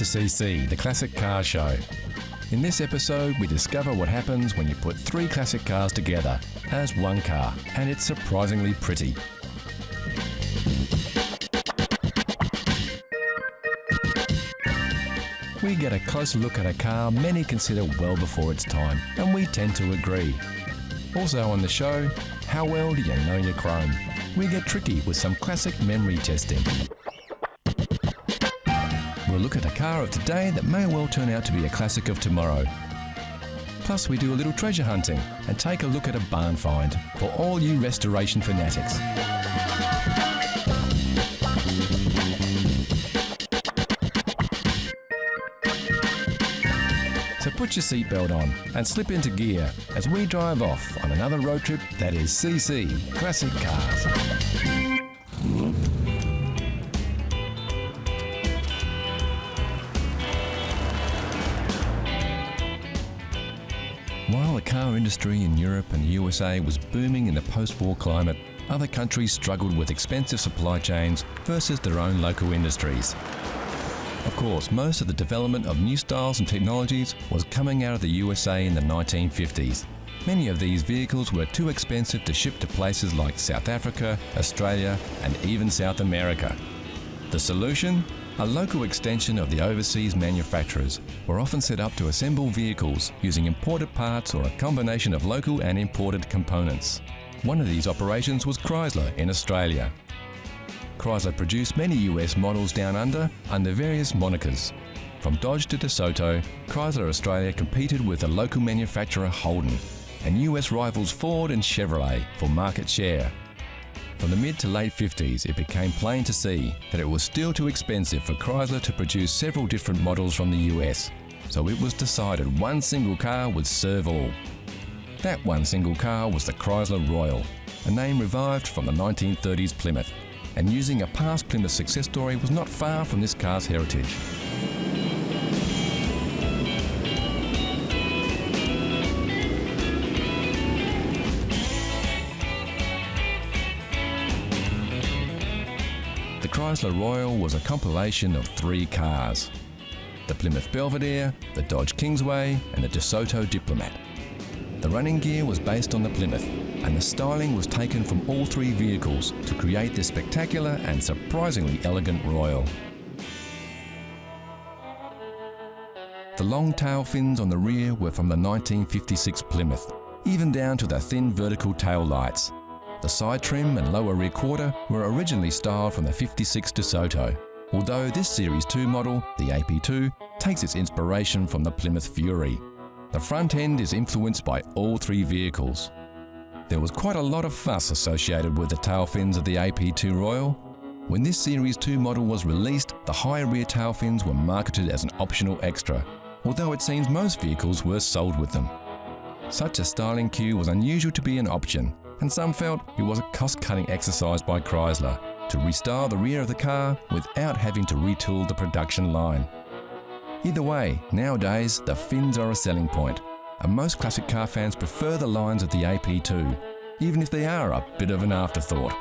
to CC, the Classic Car Show. In this episode, we discover what happens when you put three classic cars together as one car, and it's surprisingly pretty. We get a closer look at a car many consider well before its time, and we tend to agree. Also on the show, how well do you know your chrome? We get tricky with some classic memory testing. We'll look at a car of today that may well turn out to be a classic of tomorrow. Plus, we do a little treasure hunting and take a look at a barn find for all you restoration fanatics. So put your seatbelt on and slip into gear as we drive off on another road trip that is CC Classic Cars. While the car industry in Europe and the USA was booming in the post-war climate, other countries struggled with expensive supply chains versus their own local industries. Of course, most of the development of new styles and technologies was coming out of the USA in the 1950s. Many of these vehicles were too expensive to ship to places like South Africa, Australia, and even South America. The solution? A local extension of the overseas manufacturers were often set up to assemble vehicles using imported parts or a combination of local and imported components. One of these operations was Chrysler in Australia. Chrysler produced many US models down under various monikers. From Dodge to DeSoto, Chrysler Australia competed with the local manufacturer Holden and US rivals Ford and Chevrolet for market share. From the mid to late 50s, it became plain to see that it was still too expensive for Chrysler to produce several different models from the US, so it was decided one single car would serve all. That one single car was the Chrysler Royal, a name revived from the 1930s Plymouth, and using a past Plymouth success story was not far from this car's heritage. The Chrysler Royal was a compilation of three cars: the Plymouth Belvedere, the Dodge Kingsway, and the DeSoto Diplomat. The running gear was based on the Plymouth, and the styling was taken from all three vehicles to create this spectacular and surprisingly elegant Royal. The long tail fins on the rear were from the 1956 Plymouth, even down to the thin vertical tail lights. The side trim and lower rear quarter were originally styled from the 56 DeSoto, although this Series 2 model, the AP2, takes its inspiration from the Plymouth Fury. The front end is influenced by all three vehicles. There was quite a lot of fuss associated with the tail fins of the AP2 Royal. When this Series 2 model was released, the high rear tail fins were marketed as an optional extra, although it seems most vehicles were sold with them. Such a styling cue was unusual to be an option, and some felt it was a cost-cutting exercise by Chrysler to restyle the rear of the car without having to retool the production line. Either way, nowadays the fins are a selling point, and most classic car fans prefer the lines of the AP2, even if they are a bit of an afterthought.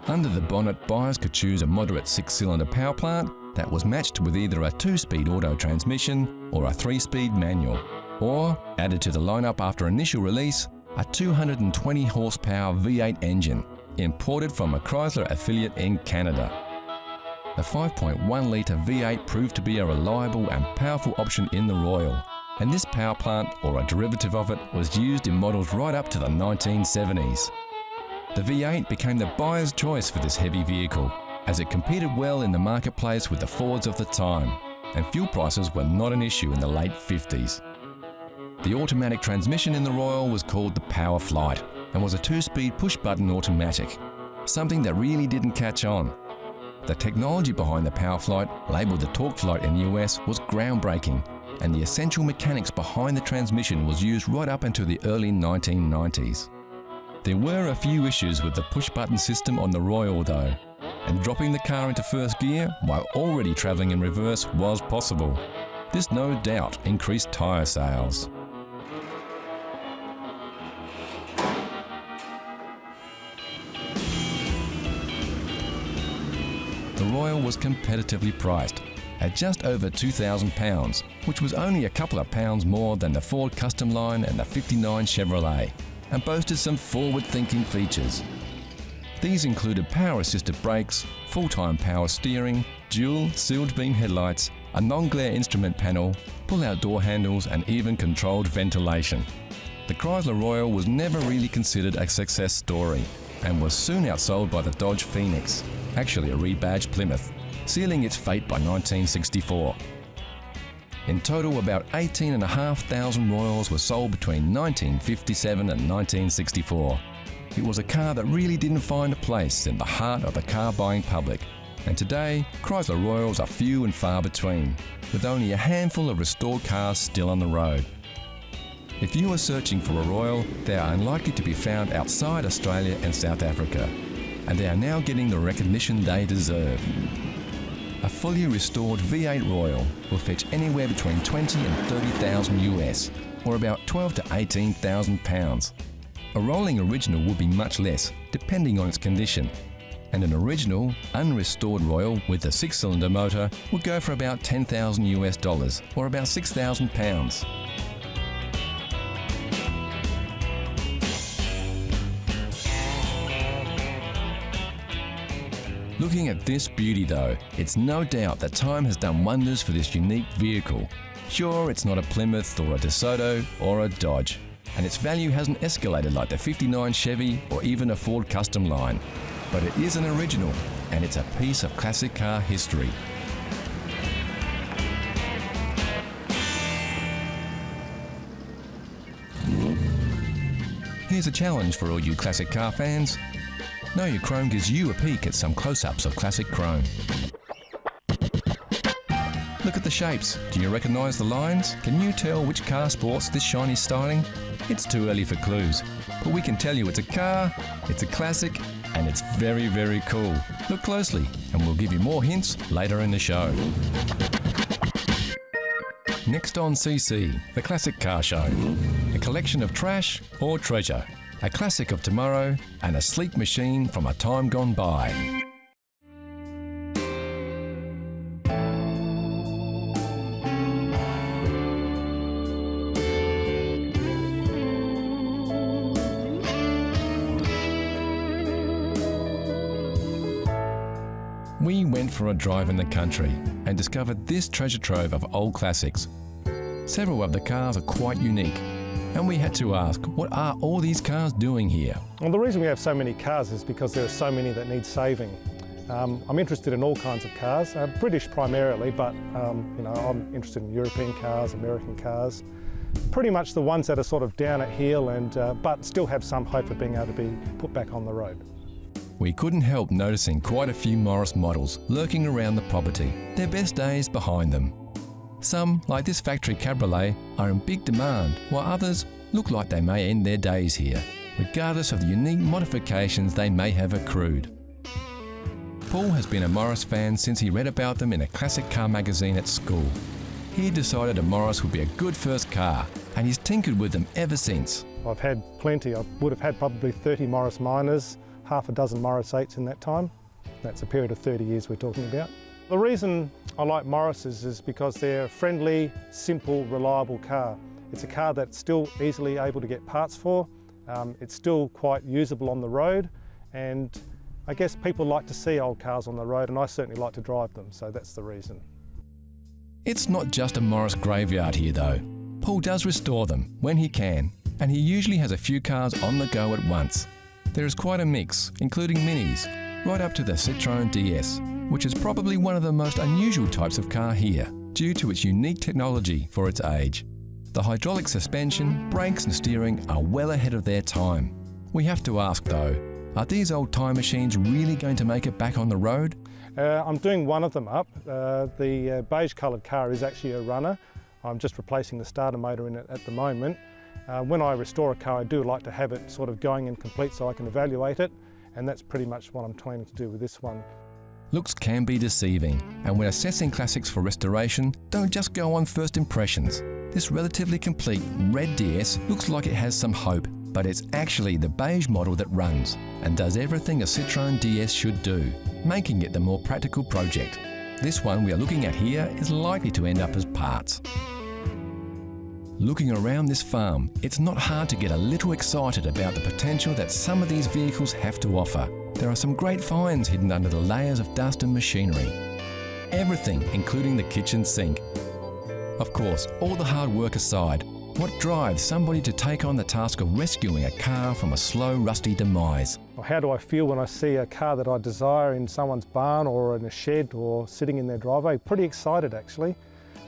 Under the bonnet, buyers could choose a moderate 6-cylinder power plant that was matched with either a 2-speed auto transmission or a 3-speed manual, or, added to the lineup after initial release, a 220 horsepower V8 engine, imported from a Chrysler affiliate in Canada. The 5.1-litre V8 proved to be a reliable and powerful option in the Royal, and this power plant, or a derivative of it, was used in models right up to the 1970s. The V8 became the buyer's choice for this heavy vehicle, as it competed well in the marketplace with the Fords of the time, and fuel prices were not an issue in the late 50s. The automatic transmission in the Royal was called the Power Flight, and was a 2-speed push-button automatic, something that really didn't catch on. The technology behind the Power Flight, labelled the Torque Flight in the US, was groundbreaking, and the essential mechanics behind the transmission was used right up into the early 1990s. There were a few issues with the push-button system on the Royal though, and dropping the car into first gear while already travelling in reverse was possible. This no doubt increased tyre sales. Chrysler Royal was competitively priced at just over £2,000, which was only a couple of pounds more than the Ford Custom Line and the '59 Chevrolet, and boasted some forward-thinking features. These included power-assisted brakes, full-time power steering, dual sealed beam headlights, a non-glare instrument panel, pull-out door handles, and even controlled ventilation. The Chrysler Royal was never really considered a success story and was soon outsold by the Dodge Phoenix, actually a rebadged Plymouth, sealing its fate by 1964. In total, about 18,500 Royals were sold between 1957 and 1964. It was a car that really didn't find a place in the heart of the car-buying public, and today, Chrysler Royals are few and far between, with only a handful of restored cars still on the road. If you are searching for a Royal, they are unlikely to be found outside Australia and South Africa, and they are now getting the recognition they deserve. A fully restored V8 Royal will fetch anywhere between 20 and 30,000 US, or about 12 to 18,000 pounds. A rolling original would be much less, depending on its condition, and an original, unrestored Royal with a 6-cylinder motor would go for about 10,000 US dollars, or about 6,000 pounds. Looking at this beauty though, it's no doubt that time has done wonders for this unique vehicle. Sure, it's not a Plymouth or a DeSoto or a Dodge, and its value hasn't escalated like the '59 Chevy or even a Ford Custom Line, but it is an original, and it's a piece of classic car history. Here's a challenge for all you classic car fans. Know Your Chrome gives you a peek at some close-ups of classic chrome. Look at the shapes. Do you recognise the lines? Can you tell which car sports this shiny styling? It's too early for clues, but we can tell you it's a car, it's a classic, and it's very, very cool. Look closely, and we'll give you more hints later in the show. Next on CC, the Classic Car Show. A collection of trash or treasure. A classic of tomorrow and a sleek machine from a time gone by. We went for a drive in the country and discovered this treasure trove of old classics. Several of the cars are quite unique, and we had to ask, what are all these cars doing here? Well, the reason we have so many cars is because there are so many that need saving. I'm interested in all kinds of cars, British primarily, but I'm interested in European cars, American cars, pretty much the ones that are sort of down at heel and but still have some hope of being able to be put back on the road. We couldn't help noticing quite a few Morris models lurking around the property, their best days behind them. Some, like this factory cabriolet, are in big demand, while others look like they may end their days here, regardless of the unique modifications they may have accrued. Paul has been a Morris fan since he read about them in a classic car magazine at school. He decided a Morris would be a good first car, and he's tinkered with them ever since. I've had plenty. I would have had probably 30 Morris Minors, half a dozen Morris 8s in that time. That's a period of 30 years we're talking about. The reason I like Morrises is because they're a friendly, simple, reliable car. It's a car that's still easily able to get parts for. It's still quite usable on the road, and I guess people like to see old cars on the road, and I certainly like to drive them, so that's the reason. It's not just a Morris graveyard here though. Paul does restore them when he can, and he usually has a few cars on the go at once. There is quite a mix, including minis, right up to the Citroën DS, which is probably one of the most unusual types of car here, due to its unique technology for its age. The hydraulic suspension, brakes and steering are well ahead of their time. We have to ask though, are these old time machines really going to make it back on the road? I'm doing one of them up. The beige coloured car is actually a runner. I'm just replacing the starter motor in it at the moment. When I restore a car, I do like to have it sort of going in complete so I can evaluate it, and that's pretty much what I'm planning to do with this one. Looks can be deceiving, and when assessing classics for restoration, don't just go on first impressions. This relatively complete red DS looks like it has some hope, but it's actually the beige model that runs and does everything a Citroën DS should do, making it the more practical project. This one we are looking at here is likely to end up as parts. Looking around this farm, it's not hard to get a little excited about the potential that some of these vehicles have to offer. There are some great finds hidden under the layers of dust and machinery. Everything, including the kitchen sink. Of course, all the hard work aside, what drives somebody to take on the task of rescuing a car from a slow, rusty demise? How do I feel when I see a car that I desire in someone's barn or in a shed or sitting in their driveway? Pretty excited, actually.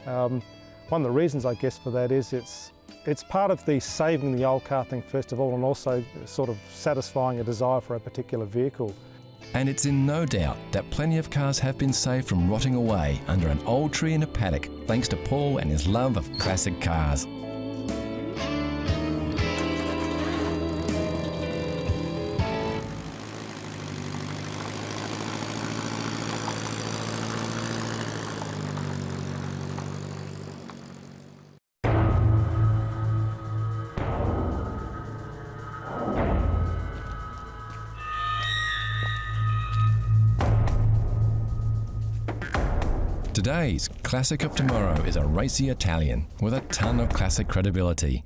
One of the reasons, I guess, for that is it's part of the saving the old car thing, first of all, and also sort of satisfying a desire for a particular vehicle. And it's in no doubt that plenty of cars have been saved from rotting away under an old tree in a paddock, thanks to Paul and his love of classic cars. Today's classic of tomorrow is a racy Italian with a ton of classic credibility.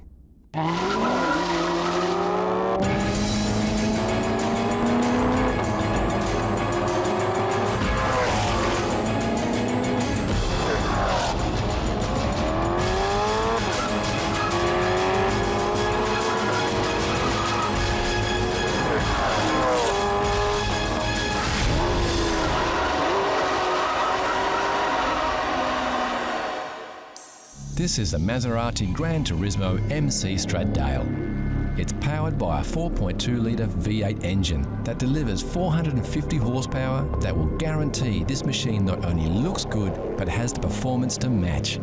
This is the Maserati Gran Turismo MC Stradale. It's powered by a 4.2-litre V8 engine that delivers 450 horsepower that will guarantee this machine not only looks good, but has the performance to match.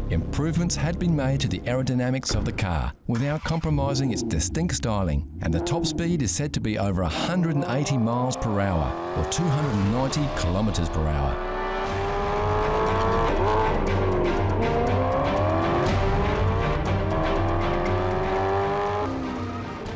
Improvements had been made to the aerodynamics of the car without compromising its distinct styling, and the top speed is said to be over 180 miles per hour or 290 kilometres per hour.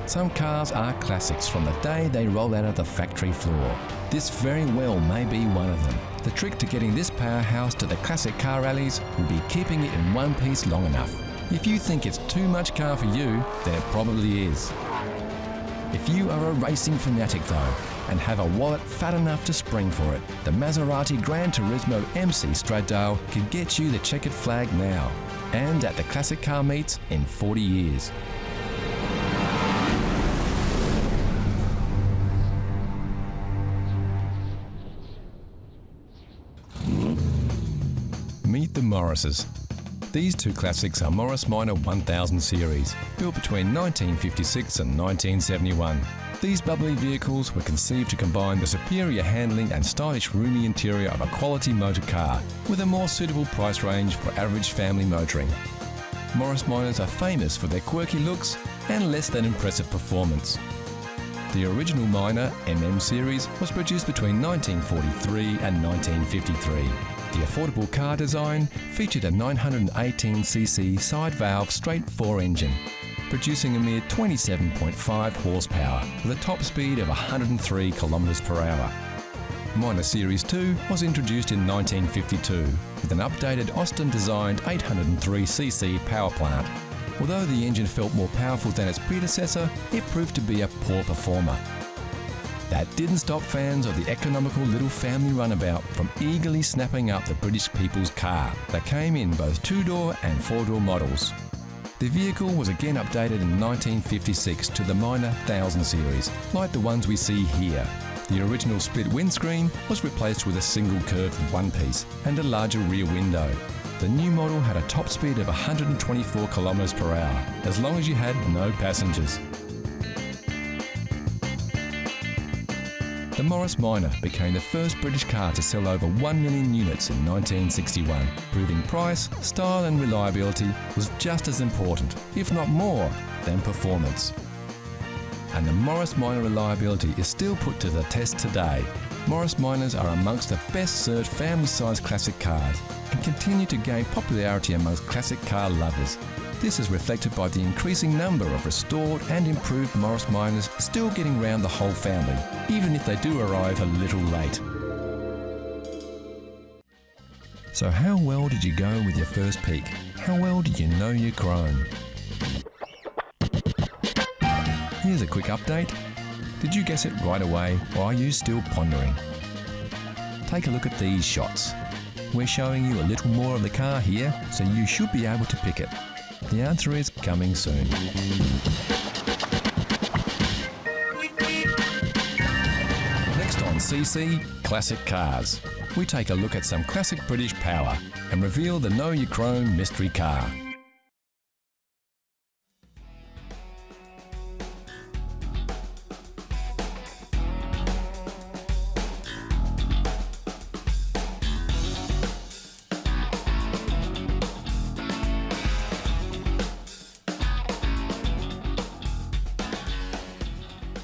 Some cars are classics from the day they roll out of the factory floor. This very well may be one of them. The trick to getting this powerhouse to the classic car rallies will be keeping it in one piece long enough. If you think it's too much car for you, then it probably is. If you are a racing fanatic though, and have a wallet fat enough to spring for it, the Maserati Gran Turismo MC Stradale can get you the checkered flag now, and at the classic car meets in 40 years. Meet the Morrises. These two classics are Morris Minor 1000 series, built between 1956 and 1971. These bubbly vehicles were conceived to combine the superior handling and stylish roomy interior of a quality motor car with a more suitable price range for average family motoring. Morris Minors are famous for their quirky looks and less than impressive performance. The original Minor MM series was produced between 1943 and 1953. The affordable car design featured a 918cc side-valve straight-4 engine, producing a mere 27.5 horsepower with a top speed of 103 kilometres per hour. Minor Series 2 was introduced in 1952 with an updated Austin-designed 803cc power plant. Although the engine felt more powerful than its predecessor, it proved to be a poor performer. That didn't stop fans of the economical little family runabout from eagerly snapping up the British people's car that came in both 2-door and 4-door models. The vehicle was again updated in 1956 to the Minor 1000 series, like the ones we see here. The original split windscreen was replaced with a single curved one-piece and a larger rear window. The new model had a top speed of 124 kilometres per hour, as long as you had no passengers. The Morris Minor became the first British car to sell over 1 million units in 1961, proving price, style and reliability was just as important, if not more, than performance. And the Morris Minor reliability is still put to the test today. Morris Minors are amongst the best-served family-sized classic cars and continue to gain popularity amongst classic car lovers. This is reflected by the increasing number of restored and improved Morris Minors still getting round the whole family, even if they do arrive a little late. So how well did you go with your first peek? How well did you know your chrome? Here's a quick update. Did you guess it right away, or are you still pondering? Take a look at these shots. We're showing you a little more of the car here, so you should be able to pick it. The answer is coming soon. Next on CC Classic Cars, we take a look at some classic British power and reveal the Know Your Chrome mystery car.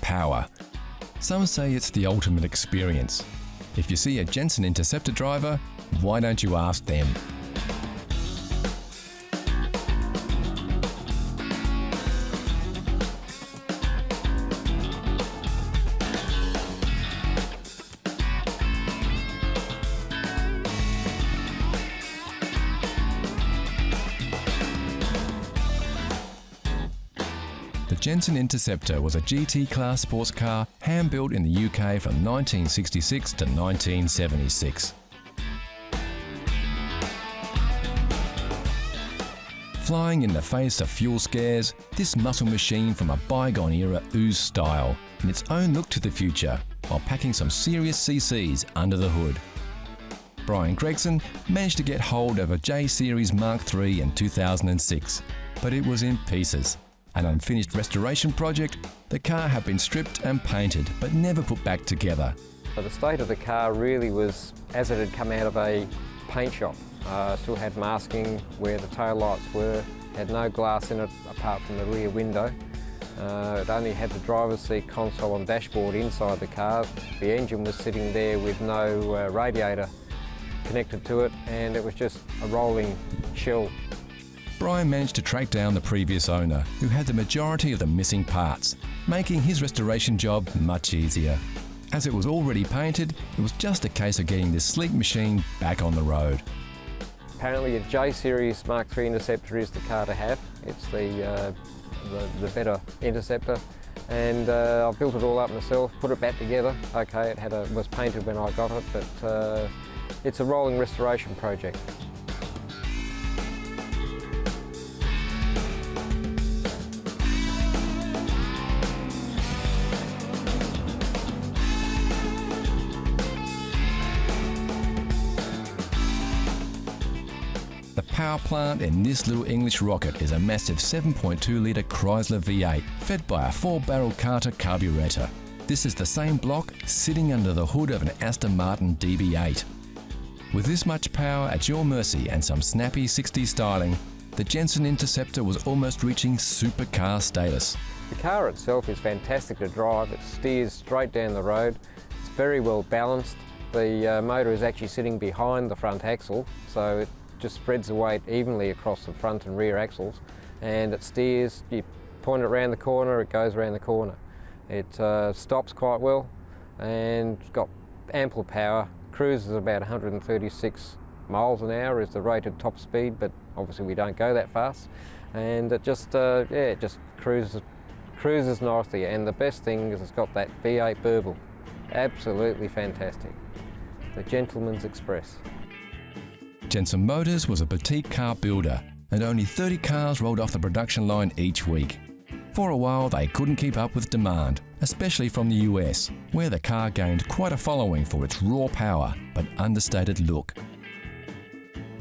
Power. Some say it's the ultimate experience. If you see a Jensen Interceptor driver, why don't you ask them? The Jensen Interceptor was a GT class sports car hand-built in the UK from 1966 to 1976. Flying in the face of fuel scares, this muscle machine from a bygone era oozed style and its own look to the future, while packing some serious CCs under the hood. Brian Gregson managed to get hold of a J-Series Mark III in 2006, but it was in pieces. An unfinished restoration project, the car had been stripped and painted, but never put back together. So the state of the car really was as it had come out of a paint shop. Still had masking where the tail lights were, had no glass in it apart from the rear window. It only had the driver's seat console and dashboard inside the car. The engine was sitting there with no radiator connected to it, and it was just a rolling shell. Brian managed to track down the previous owner, who had the majority of the missing parts, making his restoration job much easier. As it was already painted, it was just a case of getting this sleek machine back on the road. Apparently a J-Series Mark III Interceptor is the car to have. It's the better Interceptor, and I built it all up myself, put it back together. Okay, it was painted when I got it, but it's a rolling restoration project. The power plant in this little English rocket is a massive 7.2 litre Chrysler V8 fed by a 4-barrel Carter carburettor. This is the same block sitting under the hood of an Aston Martin DB8. With this much power at your mercy and some snappy 60s styling, the Jensen Interceptor was almost reaching supercar status. The car itself is fantastic to drive. It steers straight down the road. It's very well balanced. The motor is actually sitting behind the front axle, so it just spreads the weight evenly across the front and rear axles, and it steers. You point it around the corner, it goes around the corner. It stops quite well, and it's got ample power. Cruises about 136 miles an hour is the rated top speed, but obviously we don't go that fast. And it just it just cruises nicely. And the best thing is it's got that V8 burble. Absolutely fantastic. The Gentleman's Express. Jensen Motors was a boutique car builder, and only 30 cars rolled off the production line each week. For a while they couldn't keep up with demand, especially from the US, where the car gained quite a following for its raw power but understated look.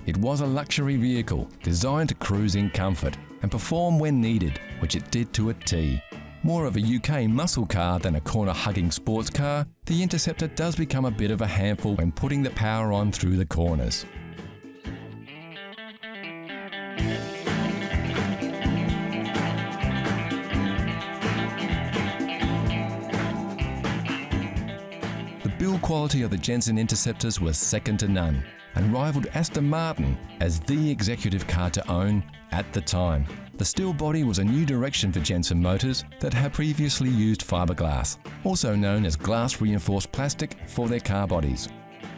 It was a luxury vehicle designed to cruise in comfort and perform when needed, which it did to a T. More of a UK muscle car than a corner-hugging sports car, the Interceptor does become a bit of a handful when putting the power on through the corners. The build quality of the Jensen Interceptors was second to none, and rivaled Aston Martin as the executive car to own at the time. The steel body was a new direction for Jensen motors that had previously used fiberglass, also known as glass-reinforced plastic, for their car bodies.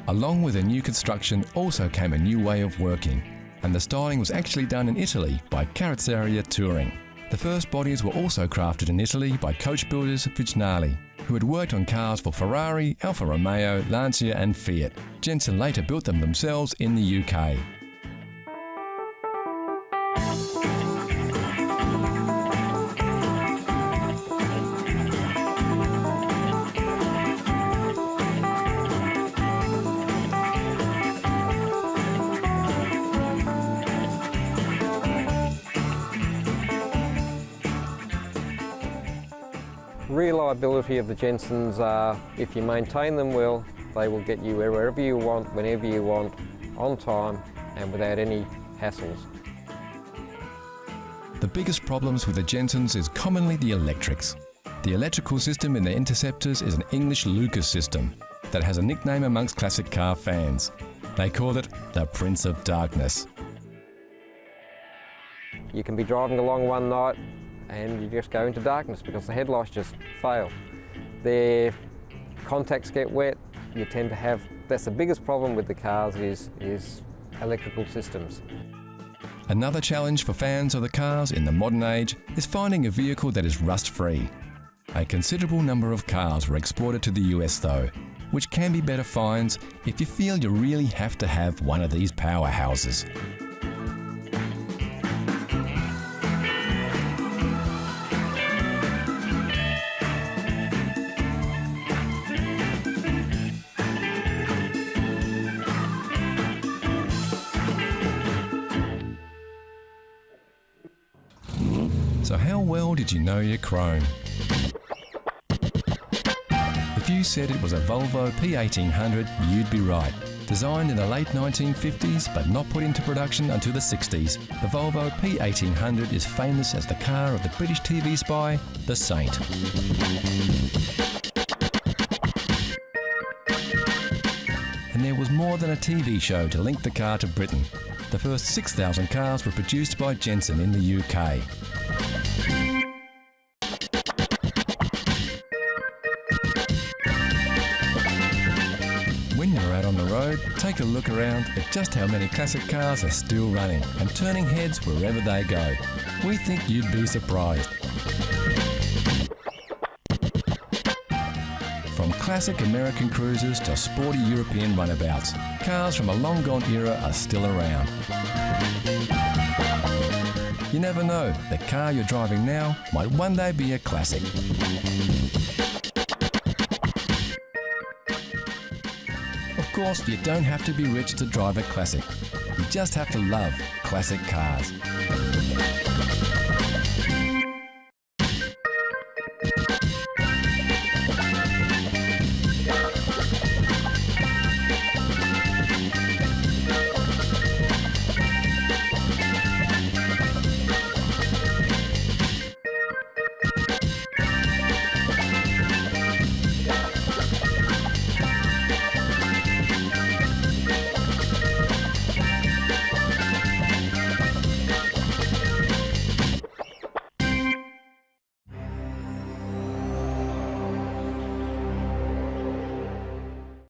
Along with a new construction also came a new way of working, and the styling was actually done in Italy by Chrysler Touring. The first bodies were also crafted in Italy by coach builders Vignali, who had worked on cars for Ferrari, Alfa Romeo, Lancia and Fiat. Jensen later built them themselves in the UK. Reliability of the Jensens are, if you maintain them well, they will get you wherever you want, whenever you want, on time and without any hassles. The biggest problems with the Jensens is commonly the electrics. The electrical system in the Interceptors is an English Lucas system that has a nickname amongst classic car fans. They call it the Prince of Darkness. You can be driving along one night and you just go into darkness because the headlights just fail. Their contacts get wet. You tend to have, that's the biggest problem with the cars is electrical systems. Another challenge for fans of the cars in the modern age is finding a vehicle that is rust-free. A considerable number of cars were exported to the US though, which can be better finds if you feel you really have to have one of these powerhouses. So how well did you know your chrome? If you said it was a Volvo P1800, you'd be right. Designed in the late 1950s but not put into production until the 60s, the Volvo P1800 is famous as the car of the British TV spy, The Saint. And there was more than a TV show to link the car to Britain. The first 6,000 cars were produced by Jensen in the UK. When you're out on the road, take a look around at just how many classic cars are still running and turning heads wherever they go. We think you'd be surprised. From classic American cruisers to sporty European runabouts, cars from a long-gone era are still around. You never know, the car you're driving now might one day be a classic. Of course, you don't have to be rich to drive a classic. You just have to love classic cars.